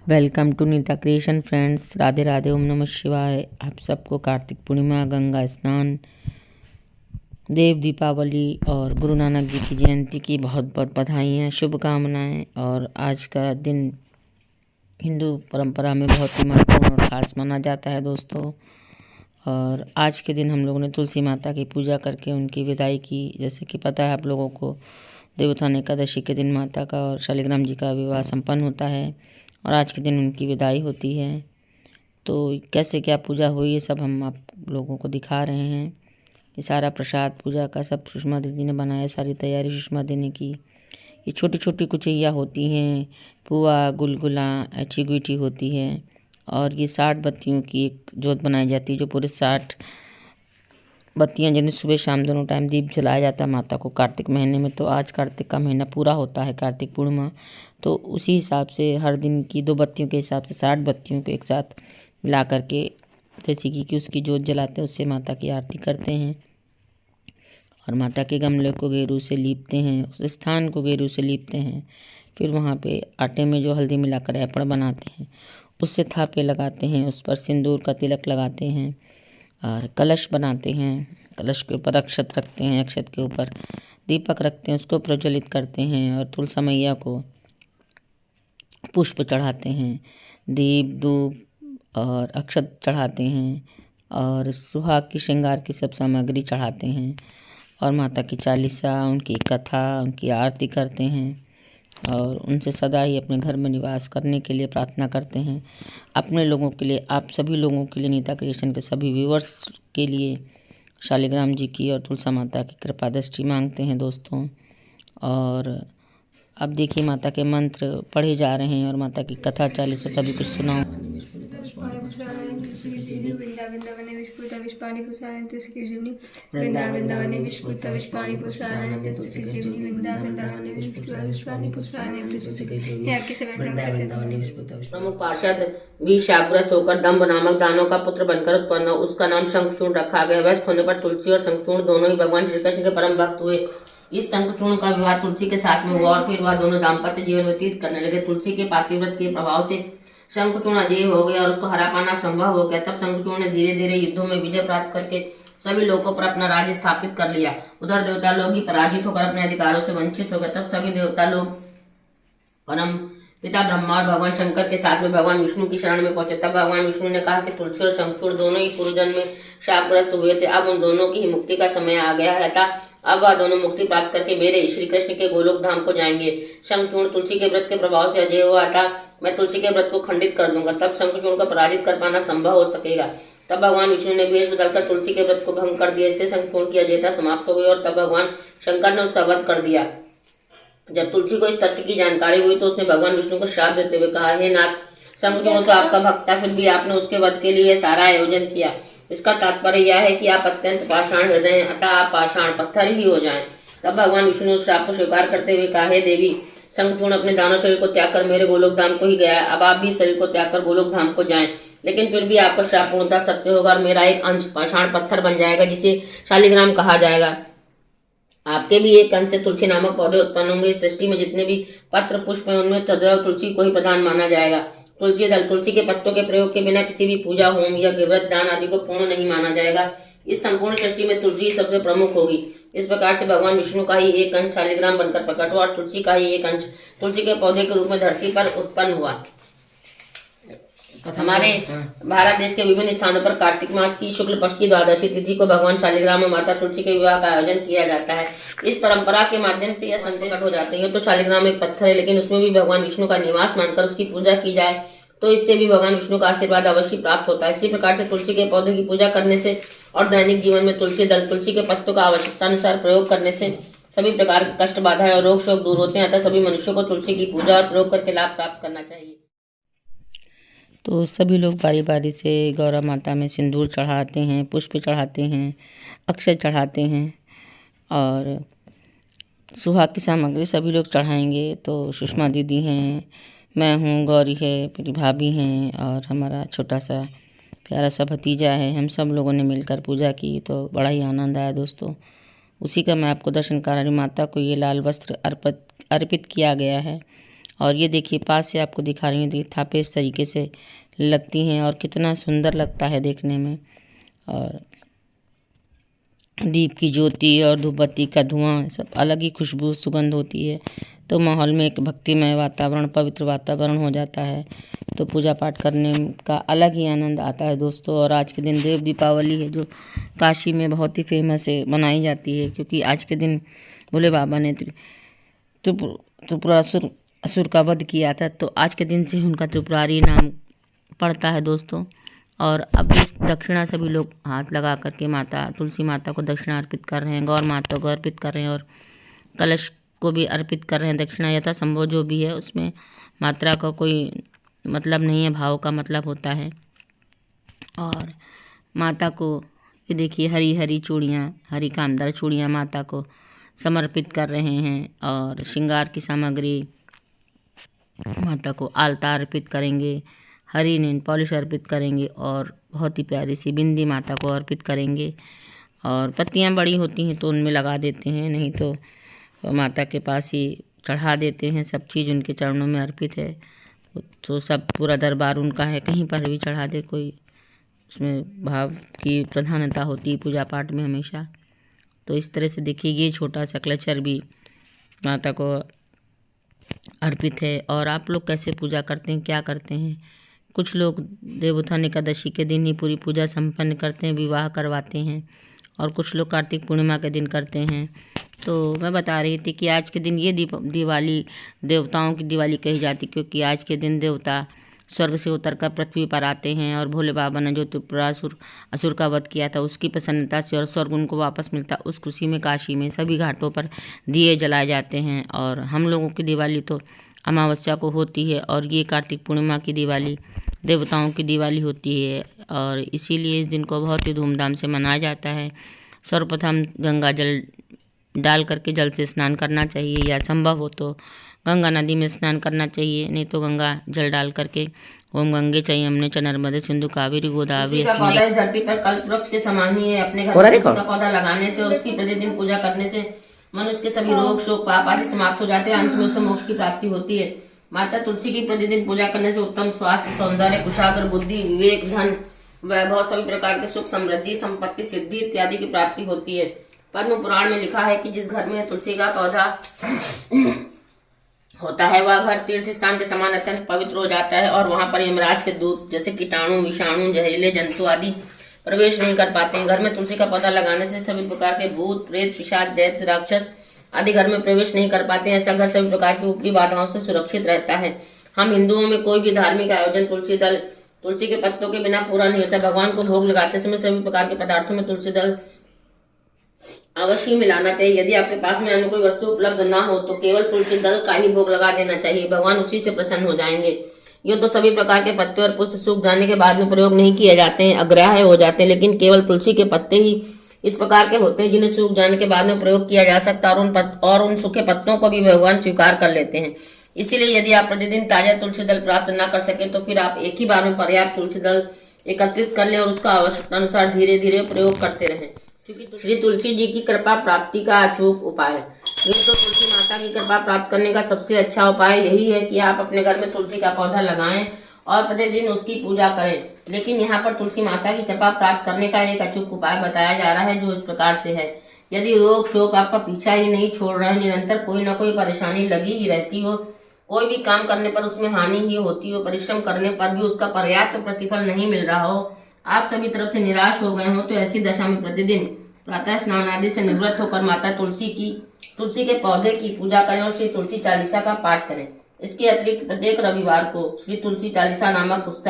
Welcome to Neeta creation friends. Radhe Radhe, ओम नमः शिवाय। आप सबको कार्तिक पूर्णिमा, गंगा स्नान, देव दीपावली और गुरु नानक जी की जयंती की बहुत बहुत बधाइयाँ, शुभकामनाएं। और आज का दिन हिंदू परंपरा में बहुत ही महत्वपूर्ण और ख़ास माना जाता है दोस्तों। और आज के दिन हम लोगों ने तुलसी माता की पूजा करके उनकी विदाई की। जैसे कि पता है आप लोगों को, देवोत्थान एकादशी के दिन माता का और शालिग्राम जी का विवाह संपन्न होता है और आज के दिन उनकी विदाई होती है। तो कैसे क्या पूजा हुई ये सब हम आप लोगों को दिखा रहे हैं। ये सारा प्रसाद पूजा का सब सुषमा दीदी ने बनाया, सारी तैयारी सुषमा देने की। ये छोटी छोटी कुचैया होती हैं, पुआ गुलगुला ऐठी गुईठी होती है। और ये 60 बत्तियों की एक जोत बनाई जाती है, जो पूरे 60 बत्तियां जिन्हें सुबह शाम दोनों टाइम दीप जलाया जाता है माता को कार्तिक महीने में। तो आज कार्तिक का महीना पूरा होता है, कार्तिक पूर्णिमा। तो उसी हिसाब से हर दिन की 2 बत्तियों के हिसाब से 60 बत्तियों को एक साथ मिला करके जैसे कि उसकी जोत जलाते हैं, उससे माता की आरती करते हैं। और माता के गमले को गेरू से लीपते हैं, उस स्थान को गेरू से लीपते हैं। फिर वहाँ पे आटे में जो हल्दी मिलाकर ऐपड़ बनाते हैं उससे थापे लगाते हैं, उस पर सिंदूर का तिलक लगाते हैं और कलश बनाते हैं। कलश के ऊपर अक्षत रखते हैं, अक्षत के ऊपर दीपक रखते हैं, उसको प्रज्वलित करते हैं और तुलसा मैया को पुष्प चढ़ाते हैं, दीप धूप और अक्षत चढ़ाते हैं और सुहाग की श्रृंगार की सब सामग्री चढ़ाते हैं और माता की चालीसा, उनकी कथा, उनकी आरती करते हैं और उनसे सदा ही अपने घर में निवास करने के लिए प्रार्थना करते हैं। अपने लोगों के लिए, आप सभी लोगों के लिए, नीता क्रिएशन के सभी व्यूवर्स के लिए शालिग्राम जी की और तुलसा माता की कृपा दृष्टि मांगते हैं दोस्तों। और अब देखिए माता के मंत्र पढ़े जा रहे हैं और माता की कथा चालीसा सभी कुछ सुनाओ। वृंदावने विष्णुता विष्पानि पुषारं तुलसीर्जीवनी वृंदावने विष्णुता विष्पानि पुषारं तुलसीर्जीवनी वृंदावने विष्णुता विष्पानि पुषारं तुलसीर्जीवनी। यहाँ के समय वृंदावने विष्णुता प्रमुख पार्षद भी शापग्रस्त होकर दंभ नामक दानव का पुत्र बनकर उत्पन्न, उसका नाम शंखचूर्ण रखा गया। वयस्क होने पर तुलसी और शंखचूर्ण दोनों ही भगवान श्री कृष्ण के परम भक्त हुए। इस शंखचूर्ण का विवाह तुलसी के साथ में हुआ और फिर वह दोनों दाम्पत्य जीवन व्यतीत करने लगे। तुलसी के पातिव्रत के प्रभाव से शंखचूर्ण अजय हो गया और उसको हरा पाना संभव हो गया। तब शंखचूर्ण ने धीरे धीरे युद्धों में विजय प्राप्त करके सभी लोगों पर अपना राज्य स्थापित कर लिया। उधर देवता लोग भी पराजित होकर अपने अधिकारों से वंचित हो गए। तब सभी देवता लोग परम पिता ब्रह्मा और भगवान शंकर के साथ में भगवान विष्णु की शरण में पहुंचे। तब भगवान विष्णु ने कहा कि तुलसी और शंखचूर्ण दोनों ही पूर्वजन्म में शापग्रस्त हुए थे, अब उन दोनों की ही मुक्ति का समय आ गया है। अब वह दोनों मुक्ति प्राप्त करके मेरे श्री कृष्ण के गोलोक धाम को जाएंगे। शंखचूर्ण तुलसी के व्रत के प्रभाव से अजय हुआ था, मैं तुलसी के व्रत को खंडित कर दूंगा, तब शंखचूर्ण को पराजित कर पाना संभव हो सकेगा। तब भगवान विष्णु ने वेश बदलकर तुलसी के व्रत को भंग कर दिया, इससे शंखचूर्ण की अजयता समाप्त हो गई और तब भगवान शंकर ने उसका वध कर दिया। जब तुलसी को इस तथ्य की जानकारी हुई तो उसने भगवान विष्णु को श्राप देते हुए कहा, हे नाथ, शंखचूर्ण तो आपका भक्त था, फिर भी आपने उसके वध के लिए सारा आयोजन किया। इसका तात्पर्य यह है कि आप अत्यंत पाषाण हृदय हैं, अतः आप पाषाण पत्थर ही हो जाएं। तब भगवान विष्णु ने उस श्राप को स्वीकार करते हुए कहा, हे देवी, शंखचूर्ण अपने दानव शरीर को त्याग कर मेरे गोलोक धाम को ही गया है, अब आप भी शरीर को त्याग कर गोलोक धाम को जाएं। लेकिन फिर भी आपका श्राप पूर्णतः सत्य होगा और मेरा एक अंश पाषाण पत्थर बन जाएगा जिसे शालिग्राम कहा जाएगा। आपके भी एक अंश से तुलसी नामक पौधे उत्पन्न होंगे। इस सृष्टि में जितने भी पत्र पुष्प हैं उनमें सदैव तुलसी को ही प्रधान माना जाएगा। तुलसी दल, तुलसी के पत्तों के प्रयोग के बिना किसी भी पूजा, होम या व्रत दान आदि को पूर्ण नहीं माना जाएगा। इस संपूर्ण सृष्टि में तुलसी सबसे प्रमुख होगी। इस प्रकार से भगवान विष्णु का ही एक अंश शालिग्राम बनकर प्रकट हुआ और तुलसी का ही एक अंश तुलसी के पौधे के रूप में धरती पर उत्पन्न हुआ। हमारे भारत देश के विभिन्न स्थानों पर कार्तिक मास की शुक्ल पक्ष की द्वादशी तिथि को भगवान शालिग्राम और माता तुलसी के विवाह का आयोजन किया जाता है। इस परंपरा के माध्यम से यह संदेश हो जाते हैं तो शालिग्राम एक पत्थर है, लेकिन उसमें भी भगवान विष्णु का निवास मानकर उसकी पूजा की जाए तो इससे भी भगवान विष्णु का आशीर्वाद अवश्य प्राप्त होता है। इसी प्रकार से तुलसी के पौधे की पूजा करने से और दैनिक जीवन में तुलसी दल, तुलसी के पत्तों का आवश्यकता अनुसार प्रयोग करने से सभी प्रकार के कष्ट, बाधाएं और रोग शोक दूर होते हैं। अतः सभी मनुष्यों को तुलसी की पूजा और प्रयोग करके लाभ प्राप्त करना चाहिए। तो सभी लोग बारी बारी से गौरा माता में सिंदूर चढ़ाते हैं, पुष्प चढ़ाते हैं, अक्षत चढ़ाते हैं और सुहाग की सामग्री सभी लोग चढ़ाएंगे। तो सुषमा दीदी हैं, मैं हूँ, गौरी है, मेरी भाभी हैं और हमारा छोटा सा प्यारा सा भतीजा है। हम सब लोगों ने मिलकर पूजा की तो बड़ा ही आनंद आया दोस्तों। उसी का मैं आपको दर्शन करा रही हूँ। माता को ये लाल वस्त्र अर्पित किया गया है और ये देखिए पास से आपको दिखा रही हूँ, देखिए थापे इस तरीके से लगती हैं और कितना सुंदर लगता है देखने में। और दीप की ज्योति और धूपबत्ती का धुआं सब अलग ही खुशबू सुगंध होती है, तो माहौल में एक भक्तिमय वातावरण, पवित्र वातावरण हो जाता है। तो पूजा पाठ करने का अलग ही आनंद आता है दोस्तों। और आज के दिन देव दीपावली है, जो काशी में बहुत ही फेमस है, मनाई जाती है, क्योंकि आज के दिन भोले बाबा ने त्रिपुरासुर असुर का वध किया था, तो आज के दिन से उनका त्रिपुरारी नाम पड़ता है दोस्तों। और अब इस दक्षिणा सभी लोग हाथ लगा करके माता तुलसी माता को दक्षिणा अर्पित कर रहे हैं, गौर माता को अर्पित कर रहे हैं और कलश को भी अर्पित कर रहे हैं। दक्षिणा यथा संभव जो भी है, उसमें मात्रा का कोई मतलब नहीं है, भाव का मतलब होता है। और माता को ये देखिए हरी हरी चूड़ियाँ, हरी कामदार चूड़ियाँ माता को समर्पित कर रहे हैं। और श्रृंगार की सामग्री माता को आलता अर्पित करेंगे, हरी नेल पॉलिश अर्पित करेंगे और बहुत ही प्यारी सी बिंदी माता को अर्पित करेंगे। और पत्तियां बड़ी होती हैं तो उनमें लगा देते हैं, नहीं तो माता के पास ही चढ़ा देते हैं। सब चीज़ उनके चरणों में अर्पित है, तो सब पूरा दरबार उनका है, कहीं पर भी चढ़ा दे कोई, उसमें भाव की प्रधानता होती है पूजा पाठ में हमेशा। तो इस तरह से देखिए ये छोटा सा क्लचर भी माता को अर्पित है। और आप लोग कैसे पूजा करते हैं, क्या करते हैं? कुछ लोग देवोत्थान एकादशी के दिन ही पूरी पूजा संपन्न करते हैं, विवाह करवाते हैं, और कुछ लोग कार्तिक पूर्णिमा के दिन करते हैं। तो मैं बता रही थी कि आज के दिन ये दिवाली देवताओं की दिवाली कही जाती, क्योंकि आज के दिन देवता स्वर्ग से उतरकर पृथ्वी पर आते हैं और भोले बाबा ने जो त्रिपुरासुर असुर का वध किया था उसकी प्रसन्नता से और स्वर्ग उनको वापस मिलता, उस खुशी में काशी में सभी घाटों पर दिए जलाए जाते हैं। और हम लोगों की दिवाली तो अमावस्या को होती है, और ये कार्तिक पूर्णिमा की दिवाली देवताओं की दिवाली होती है, और इसीलिए इस दिन को बहुत ही धूमधाम से मनाया जाता है। सर्वप्रथम गंगा जल डाल करके जल से स्नान करना चाहिए, या संभव हो तो गंगा नदी में स्नान करना चाहिए, नहीं तो गंगा जल डाल करके ओम गंगे च यमुने च नर्मदे सिंधु कावेरी गोदावरी। पौधा इस धरती पर कल्प वृक्ष के समान ही है। अपने घर में तुलसी का पौधा लगाने से और उसकी प्रतिदिन पूजा करने से मनुष्य के सभी रोग शोक पाप आदि समाप्त हो जाते हैं, अंत में उसे मोक्ष की प्राप्ति होती है। माता तुलसी की प्रतिदिन पूजा करने से उत्तम स्वास्थ्य, सौंदर्य, कुशाग्र बुद्धि, विवेक, धन, वैभव, सभी प्रकार के सुख, समृद्धि, संपत्ति, सिद्धि इत्यादि की प्राप्ति होती है। पद्म पुराण में लिखा है कि जिस घर में तुलसी का पौधा होता है वह घर तीर्थ स्थान के समान अत्यंत पवित्र हो जाता है, और वहां पर यमराज के दूत जैसे कीटाणु, विषाणु, जहरीले जंतु आदि प्रवेश नहीं कर पाते हैं। घर में तुलसी का पौधा लगाने से सभी प्रकार के भूत, प्रेत, पिशाच, दैत्य, राक्षस आदि घर में प्रवेश नहीं कर पाते हैं। ऐसा घर सभी प्रकार की ऊपरी बाधाओं से सुरक्षित रहता है। हम हिंदुओं में कोई भी धार्मिक आयोजन तुलसी के पत्तों के बिना पूरा नहीं होता। भगवान को भोग लगाते समय सभी प्रकार के पदार्थों में तुलसी दल अवश्य मिलाना चाहिए। यदि आपके पास में अन्य कोई वस्तु उपलब्ध ना हो तो केवल तुलसी दल का ही भोग लगा देना चाहिए, भगवान उसी से प्रसन्न हो जाएंगे। यूँ तो सभी प्रकार के पत्ते और पुष्प सूख जाने के बाद में प्रयोग नहीं किए जाते हैं, अग्राह्य हो जाते हैं, लेकिन केवल तुलसी के पत्ते ही इस प्रकार के होते हैं जिन्हें सूख जाने के बाद में प्रयोग किया जा सकता है, और उन सूखे पत्तों को भी भगवान स्वीकार कर लेते हैं। इसीलिए यदि आप प्रतिदिन ताजा तुलसी दल प्राप्त न कर सके तो फिर आप एक ही बार में पर्याप्त तुलसी दल एकत्रित कर लें और उसका आवश्यकता अनुसार धीरे धीरे प्रयोग करते रहें। श्री तुलसी जी की कृपा प्राप्ति का अचूक उपाय है। ये तो तुलसी माता की कृपा प्राप्त करने का सबसे अच्छा उपाय यही है कि आप अपने घर में तुलसी का पौधा लगाएं और प्रतिदिन उसकी पूजा करें। लेकिन यहाँ पर तुलसी माता की कृपा प्राप्त करने का एक अचूक उपाय बताया जा रहा है, जो इस प्रकार से है। यदि रोग शोक आपका पीछा ही नहीं छोड़ रहे, निरंतर कोई ना कोई परेशानी लगी ही रहती हो, कोई भी काम करने पर उसमें हानि ही होती हो, परिश्रम करने पर भी उसका पर्याप्त प्रतिफल नहीं मिल रहा हो, आप सभी तरफ से निराश हो गए हो, तो ऐसी दशा में प्रतिदिन प्रातः स्नान आदि से निवृत्त होकर माता तुलसी के पौधे की पूजा करें और श्री तुलसी चालीसा का पाठ करें। इसके अतिरिक्त प्रत्येक रविवार को श्री तुलसी चालीसा नामक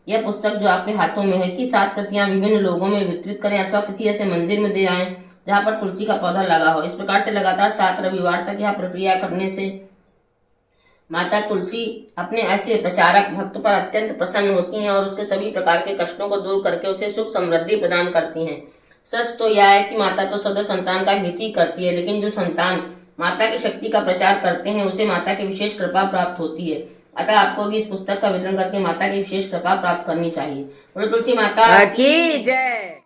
यह पुस्तक जो आपके हाथों में है की 7 प्रतियां विभिन्न लोगों में वितरित करें अथवा किसी ऐसे मंदिर में दे आएं जहाँ पर तुलसी का पौधा लगा हो। इस प्रकार से लगातार 7 रविवार तक यह प्रक्रिया करने से माता तुलसी अपने ऐसे प्रचारक भक्त पर अत्यंत प्रसन्न होती हैं और उसके सभी प्रकार के कष्टों को दूर करके उसे सुख समृद्धि प्रदान करती हैं। सच तो यह है कि माता तो सदा संतान का हित ही करती है, लेकिन जो संतान माता की शक्ति का प्रचार करते हैं उसे माता की विशेष कृपा प्राप्त होती है। अतः आपको भी इस पुस्तक का वितरण करके माता की विशेष कृपा प्राप्त करनी चाहिए। बोलो तुलसी माता की जय।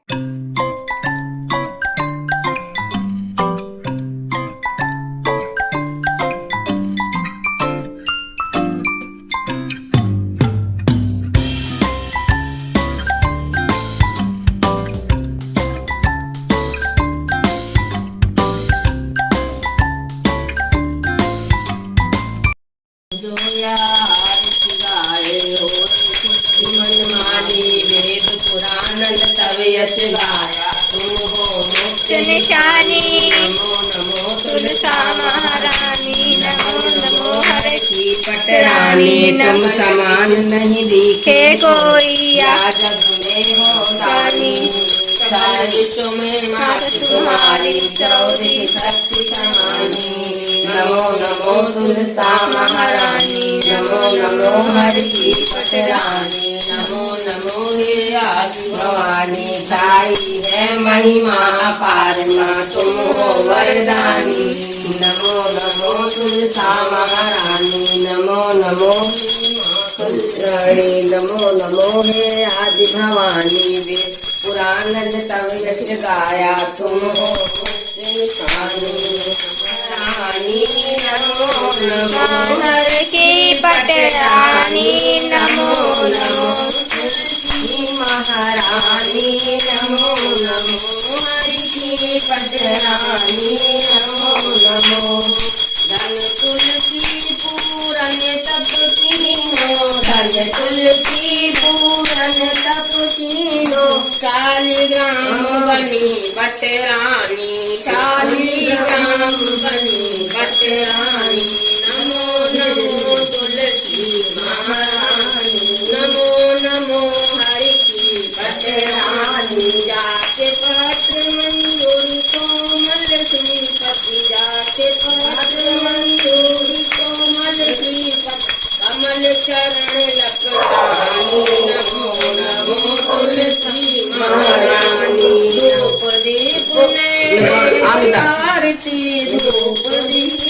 पुरानंद तव यश गाया तुम हो मुक्त निशानी। नमो नमो तुलसा महारानी नमो नमो हर की पटरानी। तुम समान नहीं दिखे कोई या जग में हो दानी। सारे विश्व में मात तुम्हारी चौधरी शक्ति समानी। नमो नमो तुलसा महारानी नमो नमो हर की पटरानी। नमो नमो हे आदि भवानी ताई है महिमा अपार माँ तुम हो वरदानी। नमो नमो तुलसा महारानी नमो नमो नमो नमो हे आदि भवानी। वेद पुराण तव यश गाया तुम हो मुक्त निशानी। नमो नमो हर की पटरानी। नमो नमो महारानी नमो नमो हर की पटरानी। नमो नमो धन तुलसी पूरन तप कीनो। धन तुलसी पूरन तप कीनो। 40 ग्राम बनी पटरानी। 40 ग्राम बनी पटरानी। नमो नमो तुलसी महारानी नमो नमो हरि की पटरानी। जाके पत्र मंजूरी कोमल श्रीपति। जाके पत्र मंजूरी कोमल श्रीपति। कमल चरण लपटानी। नमो नमो तुलसी महारानी। धूप दीप आरती धूप दीप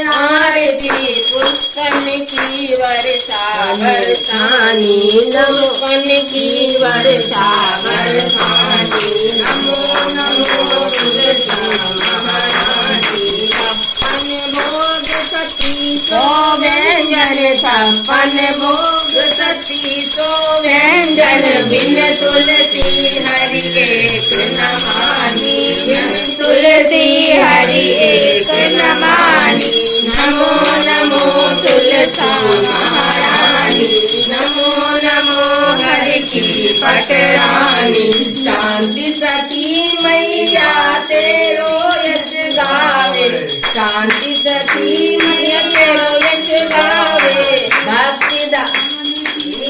आरती पुष्पन की वर्षा बरसानी। नमोपन की वर्षा बरसानी। नमो नमो तुलसी महारानी। छप्पन भोग सती सो व्यंजन। छप्पन भोग सती सो व्यंजन। बिन तुलसी हरि एक न मानी। बिन तुलसी हरि एक न मानी। नमो नमो तुलसा महारानी नमो नमो हरि की पटरानी। शांति सखी मैया तेरो यश गावे। शांति सखी मैया तेरो यश गावे। भक्ति दान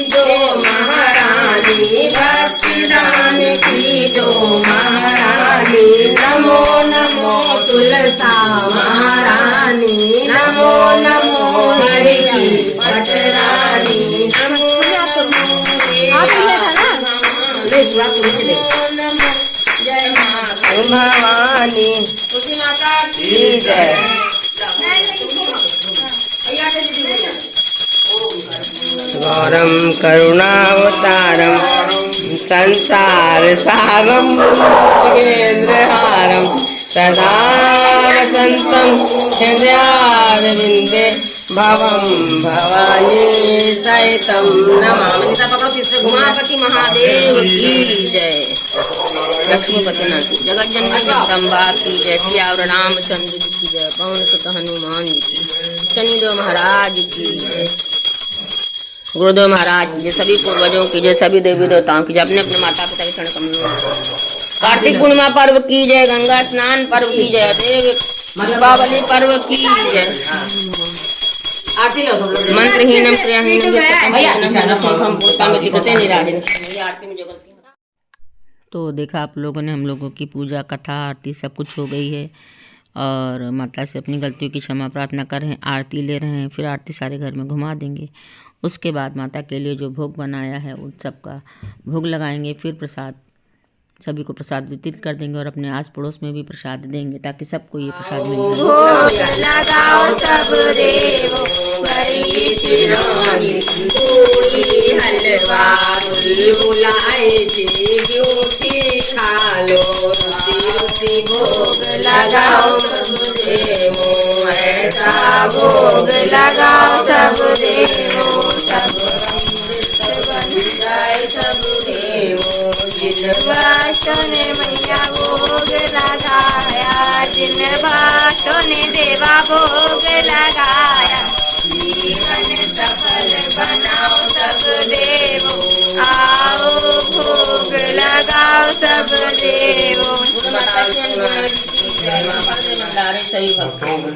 दो महारानी। भक्ति दान की दो महारानी। नमो नमो तुलसा महारानी नमो नमो हरि की पटरानी। नमो नमो जय माता भवानी माता की जय। गौरम करुणावतारम संसार सारम योगेन्द्रहारम सदा वसंतं हृदयारविंदे भवम भवानी सहितं नमामि। उमापति महादेव की जय। लक्ष्मीपति नाथ की जगत जननी जगदम्बा की जय। सियावर रामचंद्र जी की जय। पवन सुत हनुमान जी की। शनिदेव महाराज की जय। गुरुदेव महाराज की जय। सभी पूर्वजों की जय। सभी देवी देवताओं की जय। अपने अपने माता पिता के चरण कमलों। कार्तिक पूर्णिमा पर्व की जय। गंगा स्नान पर्व की जय। देव दीपावली पर्व की जय। मंत्रहीनम क्रियाहीनम तो देखा आप लोगों ने, हम लोगों की पूजा कथा आरती सब कुछ हो गई है और माता से अपनी गलतियों की क्षमा प्रार्थना कर रहे हैं। आरती ले रहे हैं, फिर आरती सारे घर में घुमा देंगे। उसके बाद माता के लिए जो भोग बनाया है उन सब का भोग लगाएंगे। फिर प्रसाद सभी को प्रसाद वितरित कर देंगे और अपने आस पड़ोस में भी प्रसाद देंगे ताकि सबको ये प्रसाद मिल जाए। लगाओ सब देवो गरी तिरानी पूरी हलवा पूरी बुलाए थे खा लो रुचि भोग लगाओ सब देवो ऐसा भोग लगाओ सब देवो सब बन जाए सब देवो जिन भक्तों ने मैया भोग लगाया जिन भक्तों ने देवा भोग लगाया जीवन सफल बनाओ सब देवो आओ आओ सब देवो। माता की जय, मां पार्वती मंडारे सभी भक्तों को।